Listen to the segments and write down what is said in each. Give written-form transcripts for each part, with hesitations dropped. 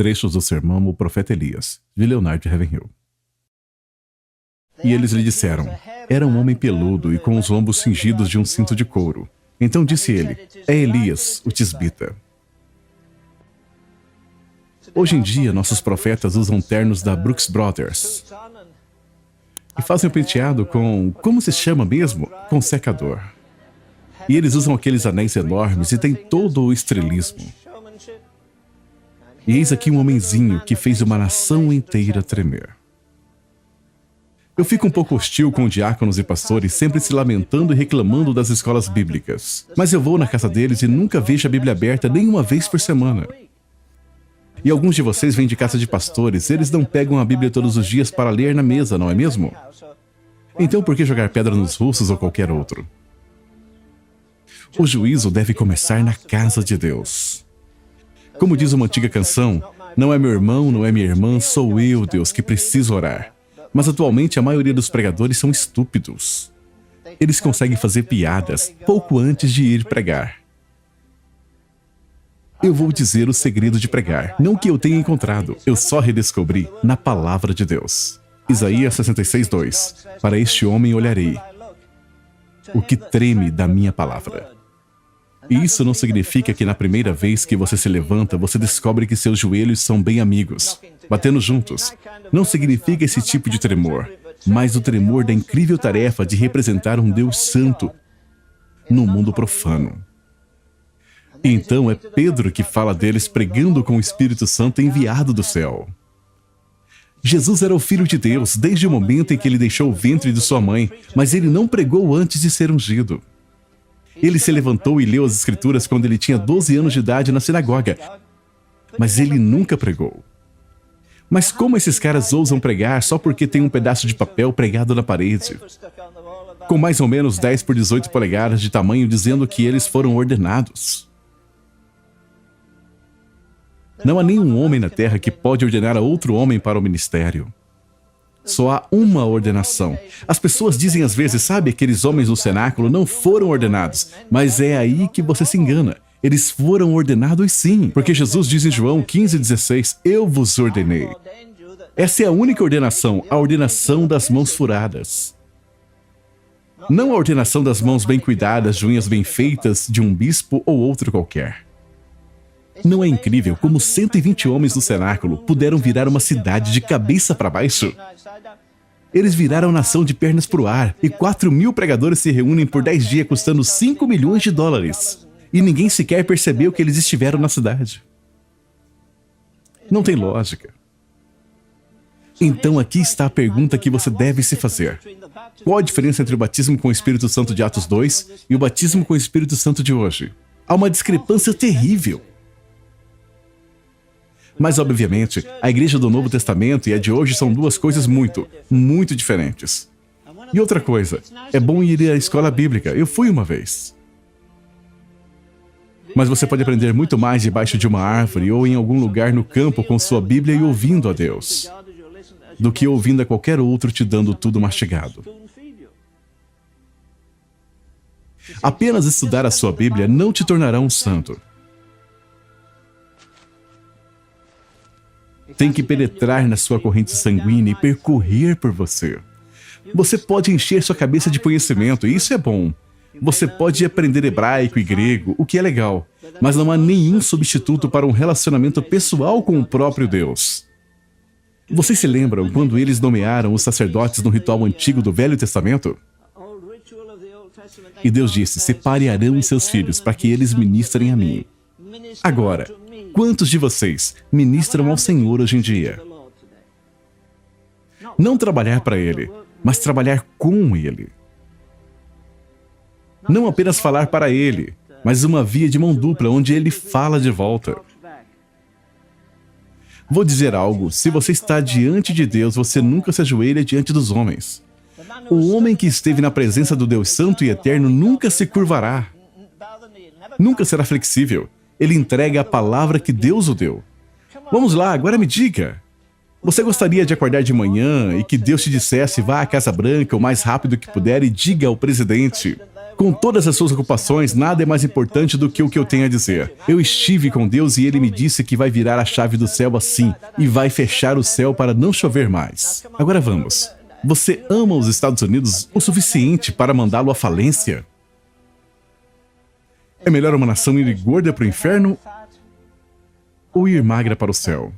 trechos do sermão O Profeta Elias, de Leonard Ravenhill. E eles lhe disseram: era um homem peludo e com os lombos cingidos de um cinto de couro. Então disse ele: é Elias, o tisbita. Hoje em dia, nossos profetas usam ternos da Brooks Brothers e fazem o penteado com, como se chama mesmo? Com secador. E eles usam aqueles anéis enormes e tem todo o estrelismo. E eis aqui um homenzinho que fez uma nação inteira tremer. Eu fico um pouco hostil com diáconos e pastores sempre se lamentando e reclamando das escolas bíblicas. Mas eu vou na casa deles e nunca vejo a Bíblia aberta nem uma vez por semana. E alguns de vocês vêm de casa de pastores, eles não pegam a Bíblia todos os dias para ler na mesa, não é mesmo? Então por que jogar pedra nos russos ou qualquer outro? O juízo deve começar na casa de Deus. Como diz uma antiga canção, não é meu irmão, não é minha irmã, sou eu, Deus, que preciso orar. Mas atualmente a maioria dos pregadores são estúpidos. Eles conseguem fazer piadas pouco antes de ir pregar. Eu vou dizer o segredo de pregar, não que eu tenha encontrado, eu só redescobri na palavra de Deus. Isaías 66:2. Para este homem olharei, o que treme da minha palavra. E isso não significa que na primeira vez que você se levanta, você descobre que seus joelhos são bem amigos, batendo juntos. Não significa esse tipo de tremor, mas o tremor da incrível tarefa de representar um Deus santo no mundo profano. E então é Pedro que fala deles pregando com o Espírito Santo enviado do céu. Jesus era o Filho de Deus desde o momento em que ele deixou o ventre de sua mãe, mas ele não pregou antes de ser ungido. Ele se levantou e leu as Escrituras quando ele tinha 12 anos de idade na sinagoga, mas ele nunca pregou. Mas como esses caras ousam pregar só porque tem um pedaço de papel pregado na parede, com mais ou menos 10 por 18 polegadas de tamanho, dizendo que eles foram ordenados? Não há nenhum homem na terra que pode ordenar a outro homem para o ministério. Só há uma ordenação. As pessoas dizem às vezes, sabe, aqueles homens no cenáculo não foram ordenados. Mas é aí que você se engana. Eles foram ordenados sim. Porque Jesus diz em João 15:16, eu vos ordenei. Essa é a única ordenação, a ordenação das mãos furadas. Não a ordenação das mãos bem cuidadas, de unhas bem feitas, de um bispo ou outro qualquer. Não é incrível como 120 homens no cenáculo puderam virar uma cidade de cabeça para baixo? Eles viraram nação de pernas para o ar e 4.000 pregadores se reúnem por 10 dias custando $5 milhões. E ninguém sequer percebeu que eles estiveram na cidade. Não tem lógica. Então aqui está a pergunta que você deve se fazer. Qual a diferença entre o batismo com o Espírito Santo de Atos 2 e o batismo com o Espírito Santo de hoje? Há uma discrepância terrível. Mas, obviamente, a igreja do Novo Testamento e a de hoje são duas coisas muito diferentes. E outra coisa, é bom ir à escola bíblica. Eu fui uma vez. Mas você pode aprender muito mais debaixo de uma árvore ou em algum lugar no campo com sua Bíblia e ouvindo a Deus, do que ouvindo a qualquer outro te dando tudo mastigado. Apenas estudar a sua Bíblia não te tornará um santo. Tem que penetrar na sua corrente sanguínea e percorrer por você. Você pode encher sua cabeça de conhecimento, e isso é bom. Você pode aprender hebraico e grego, o que é legal, mas não há nenhum substituto para um relacionamento pessoal com o próprio Deus. Vocês se lembram quando eles nomearam os sacerdotes no ritual antigo do Velho Testamento? E Deus disse, separe Arão e seus filhos para que eles ministrem a mim. Agora, quantos de vocês ministram ao Senhor hoje em dia? Não trabalhar para Ele, mas trabalhar com Ele. Não apenas falar para Ele, mas uma via de mão dupla onde Ele fala de volta. Vou dizer algo, se você está diante de Deus, você nunca se ajoelha diante dos homens. O homem que esteve na presença do Deus Santo e Eterno nunca se curvará. Nunca será flexível. Ele entrega a palavra que Deus o deu. Vamos lá, agora me diga. Você gostaria de acordar de manhã e que Deus te dissesse vá à Casa Branca o mais rápido que puder e diga ao presidente: Com todas as suas ocupações, nada é mais importante do que o que eu tenho a dizer. Eu estive com Deus e Ele me disse que vai virar a chave do céu assim e vai fechar o céu para não chover mais. Agora vamos. Você ama os Estados Unidos o suficiente para mandá-lo à falência? É melhor uma nação ir gorda para o inferno ou ir magra para o céu?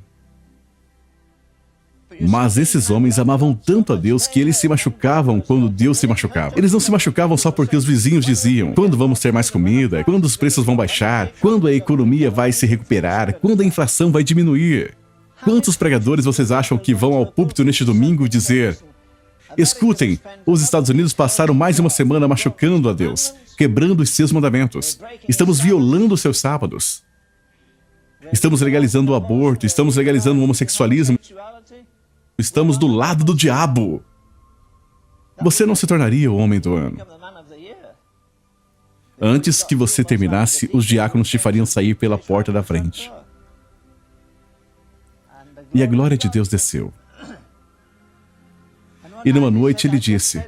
Mas esses homens amavam tanto a Deus que eles se machucavam quando Deus se machucava. Eles não se machucavam só porque os vizinhos diziam: quando vamos ter mais comida? Quando os preços vão baixar? Quando a economia vai se recuperar? Quando a inflação vai diminuir? Quantos pregadores vocês acham que vão ao púlpito neste domingo dizer: escutem, os Estados Unidos passaram mais uma semana machucando a Deus, quebrando os seus mandamentos. Estamos violando os seus sábados. Estamos legalizando o aborto, estamos legalizando o homossexualismo. Estamos do lado do diabo. Você não se tornaria o homem do ano. Antes que você terminasse, os diáconos te fariam sair pela porta da frente. E a glória de Deus desceu. E numa noite ele disse: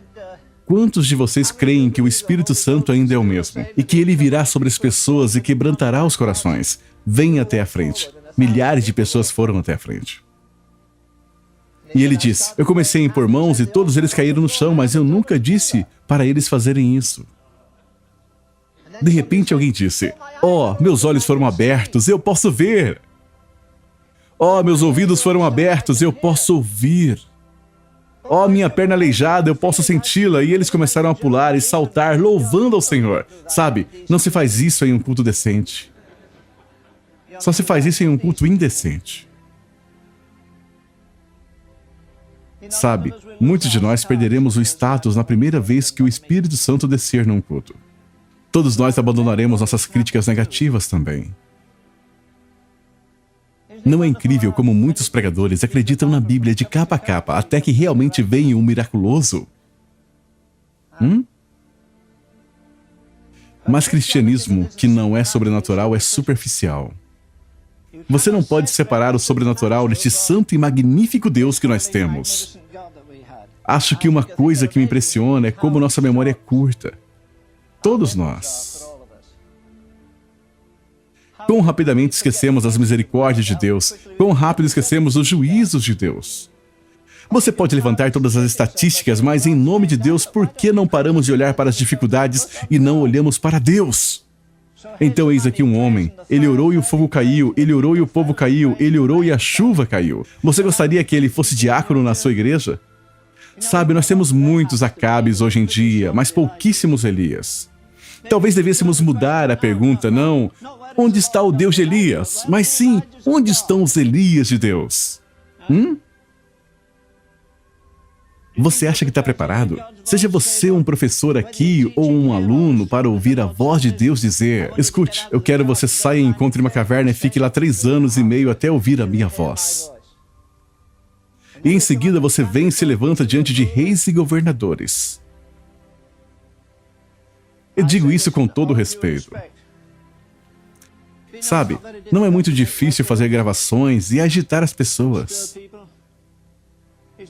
quantos de vocês creem que o Espírito Santo ainda é o mesmo? E que ele virá sobre as pessoas e quebrantará os corações? Venha até a frente. Milhares de pessoas foram até a frente. E ele disse: eu comecei a impor mãos e todos eles caíram no chão, mas eu nunca disse para eles fazerem isso. De repente alguém disse: oh, meus olhos foram abertos, eu posso ver. Oh, meus ouvidos foram abertos, eu posso ouvir. Oh, minha perna aleijada, eu posso senti-la. E eles começaram a pular e saltar, louvando ao Senhor. Sabe, não se faz isso em um culto decente. Só se faz isso em um culto indecente. Sabe, muitos de nós perderemos o status na primeira vez que o Espírito Santo descer num culto. Todos nós abandonaremos nossas críticas negativas também. Não é incrível como muitos pregadores acreditam na Bíblia de capa a capa até que realmente venha um miraculoso? Mas cristianismo que não é sobrenatural é superficial. Você não pode separar o sobrenatural deste santo e magnífico Deus que nós temos. Acho que uma coisa que me impressiona é como nossa memória é curta. Todos nós. Quão rapidamente esquecemos as misericórdias de Deus, quão rápido esquecemos os juízos de Deus. Você pode levantar todas as estatísticas, mas em nome de Deus, por que não paramos de olhar para as dificuldades e não olhamos para Deus? Então eis aqui um homem, ele orou e o fogo caiu, ele orou e o povo caiu, ele orou e a chuva caiu. Você gostaria que ele fosse diácono na sua igreja? Sabe, nós temos muitos Acabes hoje em dia, mas pouquíssimos Elias. Talvez devêssemos mudar a pergunta, não, onde está o Deus de Elias? Mas sim, onde estão os Elias de Deus? Você acha que está preparado? Seja você um professor aqui ou um aluno para ouvir a voz de Deus dizer: escute, eu quero você saia e encontre uma caverna e fique lá 3 anos e meio até ouvir a minha voz. E em seguida você vem e se levanta diante de reis e governadores. Eu digo isso com todo respeito. Sabe, não é muito difícil fazer gravações e agitar as pessoas.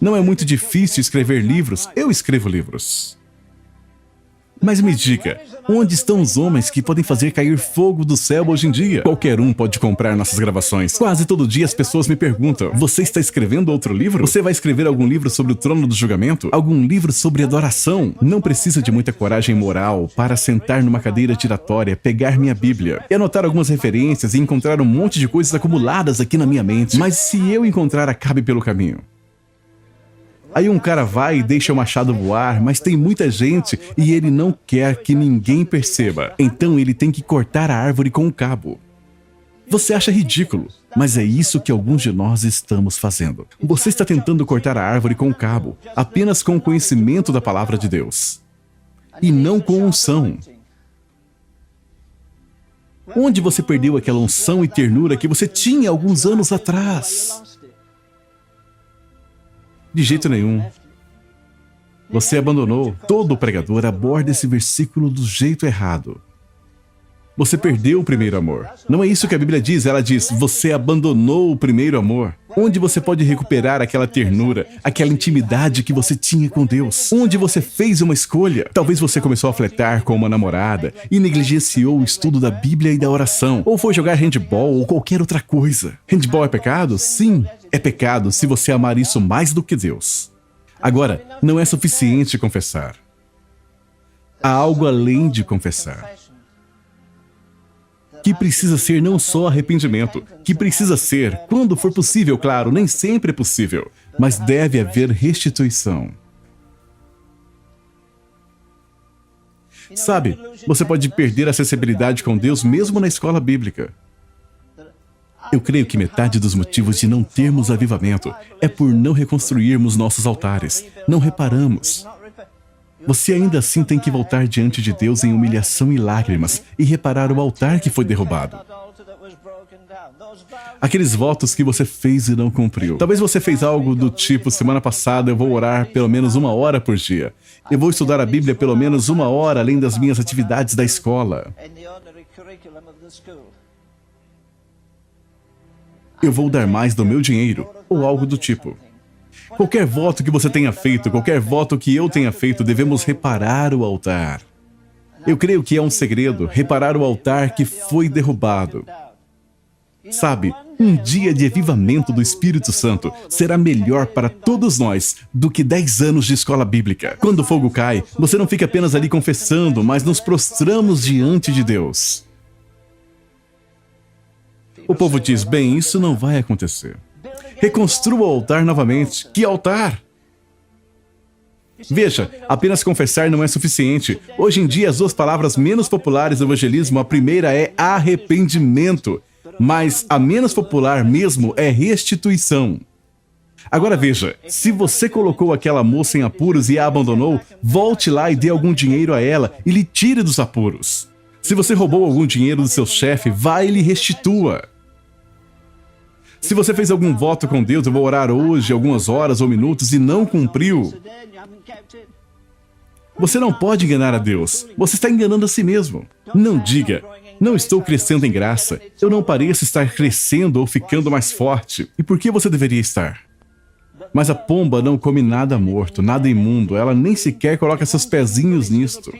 Não é muito difícil escrever livros. Eu escrevo livros. Mas me diga, onde estão os homens que podem fazer cair fogo do céu hoje em dia? Qualquer um pode comprar nossas gravações. Quase todo dia as pessoas me perguntam: você está escrevendo outro livro? Você vai escrever algum livro sobre o trono do julgamento? Algum livro sobre adoração? Não precisa de muita coragem moral para sentar numa cadeira giratória, pegar minha Bíblia e anotar algumas referências e encontrar um monte de coisas acumuladas aqui na minha mente. Mas se eu encontrar Acabe pelo caminho? Aí um cara vai e deixa o machado voar, mas tem muita gente e ele não quer que ninguém perceba. Então ele tem que cortar a árvore com um cabo. Você acha ridículo, mas é isso que alguns de nós estamos fazendo. Você está tentando cortar a árvore com um cabo, apenas com o conhecimento da palavra de Deus. E não com unção. Onde você perdeu aquela unção e ternura que você tinha alguns anos atrás? De jeito nenhum. Você abandonou. Todo pregador aborda esse versículo do jeito errado. Você perdeu o primeiro amor. Não é isso que a Bíblia diz. Ela diz: você abandonou o primeiro amor. Onde você pode recuperar aquela ternura, aquela intimidade que você tinha com Deus? Onde você fez uma escolha? Talvez você começou a flertar com uma namorada e negligenciou o estudo da Bíblia e da oração. Ou foi jogar handball ou qualquer outra coisa. Handball é pecado? Sim, é pecado se você amar isso mais do que Deus. Agora, não é suficiente confessar. Há algo além de confessar. Que precisa ser não só arrependimento, que precisa ser, quando for possível, claro, nem sempre é possível, mas deve haver restituição. Sabe, você pode perder a acessibilidade com Deus mesmo na escola bíblica. Eu creio que metade dos motivos de não termos avivamento é por não reconstruirmos nossos altares, não reparamos. Você ainda assim tem que voltar diante de Deus em humilhação e lágrimas e reparar o altar que foi derrubado. Aqueles votos que você fez e não cumpriu. Talvez você fez algo do tipo: semana passada eu vou orar pelo menos 1 hora por dia. Eu vou estudar a Bíblia pelo menos 1 hora além das minhas atividades da escola. Eu vou dar mais do meu dinheiro, ou algo do tipo. Qualquer voto que você tenha feito, qualquer voto que eu tenha feito, devemos reparar o altar. Eu creio que é um segredo, reparar o altar que foi derrubado. Sabe, um dia de avivamento do Espírito Santo será melhor para todos nós do que 10 anos de escola bíblica. Quando o fogo cai, você não fica apenas ali confessando, mas nos prostramos diante de Deus. O povo diz: bem, isso não vai acontecer. Reconstrua o altar novamente. Que altar? Veja, apenas confessar não é suficiente. Hoje em dia, as 2 palavras menos populares do evangelismo, a primeira é arrependimento, mas a menos popular mesmo é restituição. Agora veja, se você colocou aquela moça em apuros e a abandonou, volte lá e dê algum dinheiro a ela e lhe tire dos apuros. Se você roubou algum dinheiro do seu chefe, vá e lhe restitua. Se você fez algum voto com Deus: eu vou orar hoje algumas horas ou minutos, e não cumpriu, você não pode enganar a Deus. Você está enganando a si mesmo. Não diga: não estou crescendo em graça. Eu não pareço estar crescendo ou ficando mais forte. E por que você deveria estar? Mas a pomba não come nada morto, nada imundo. Ela nem sequer coloca seus pezinhos nisto.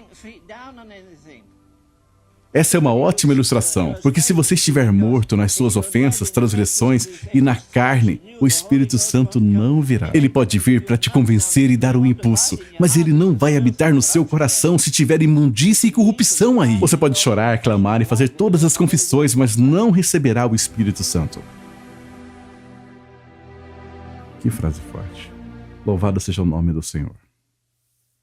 Essa é uma ótima ilustração, porque se você estiver morto nas suas ofensas, transgressões e na carne, o Espírito Santo não virá. Ele pode vir para te convencer e dar um impulso, mas ele não vai habitar no seu coração se tiver imundícia e corrupção aí. Você pode chorar, clamar e fazer todas as confissões, mas não receberá o Espírito Santo. Que frase forte. Louvado seja o nome do Senhor.